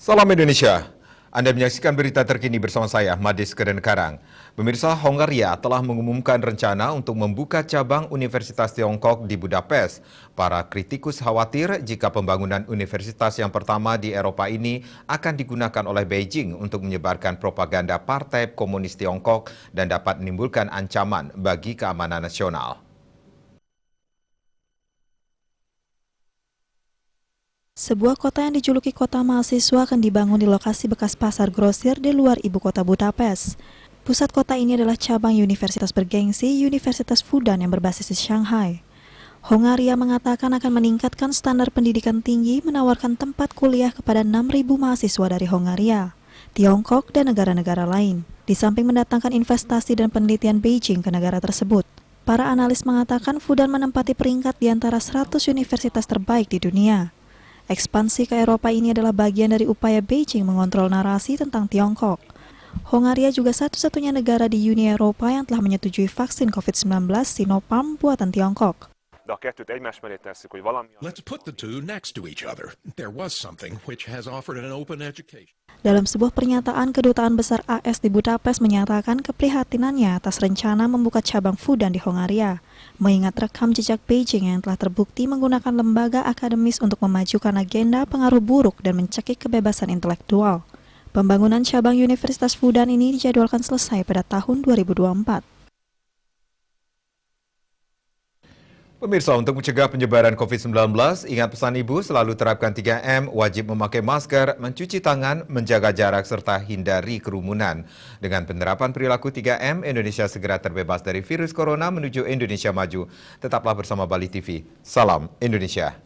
Salam Indonesia. Anda menyaksikan berita terkini bersama saya, Madis Kedenkarang. Pemirsa, Hongaria telah mengumumkan rencana untuk membuka cabang Universitas Tiongkok di Budapest. Para kritikus khawatir jika pembangunan universitas yang pertama di Eropa ini akan digunakan oleh Beijing untuk menyebarkan propaganda Partai Komunis Tiongkok dan dapat menimbulkan ancaman bagi keamanan nasional. Sebuah kota yang dijuluki kota mahasiswa akan dibangun di lokasi bekas pasar grosir di luar ibu kota Budapest. Pusat kota ini adalah cabang universitas bergengsi Universitas Fudan yang berbasis di Shanghai. Hongaria mengatakan akan meningkatkan standar pendidikan tinggi, menawarkan tempat kuliah kepada 6.000 mahasiswa dari Hongaria, Tiongkok, dan negara-negara lain. Di samping mendatangkan investasi dan penelitian Beijing ke negara tersebut, para analis mengatakan Fudan menempati peringkat di antara 100 universitas terbaik di dunia. Ekspansi ke Eropa ini adalah bagian dari upaya Beijing mengontrol narasi tentang Tiongkok. Hongaria juga satu-satunya negara di Uni Eropa yang telah menyetujui vaksin COVID-19 Sinopharm buatan Tiongkok. Let's put the two next to each other. There was something which has offered an open education. Dalam sebuah pernyataan, Kedutaan Besar AS di Budapest menyatakan keprihatinannya atas rencana membuka cabang Fudan di Hongaria, mengingat rekam jejak Beijing yang telah terbukti menggunakan lembaga akademis untuk memajukan agenda pengaruh buruk dan mencekik kebebasan intelektual. Pembangunan cabang Universitas Fudan ini dijadwalkan selesai pada tahun 2024. Pemirsa, untuk mencegah penyebaran COVID-19, ingat pesan Ibu, selalu terapkan 3M, wajib memakai masker, mencuci tangan, menjaga jarak, serta hindari kerumunan. Dengan penerapan perilaku 3M, Indonesia segera terbebas dari virus corona menuju Indonesia maju. Tetaplah bersama Bali TV. Salam Indonesia.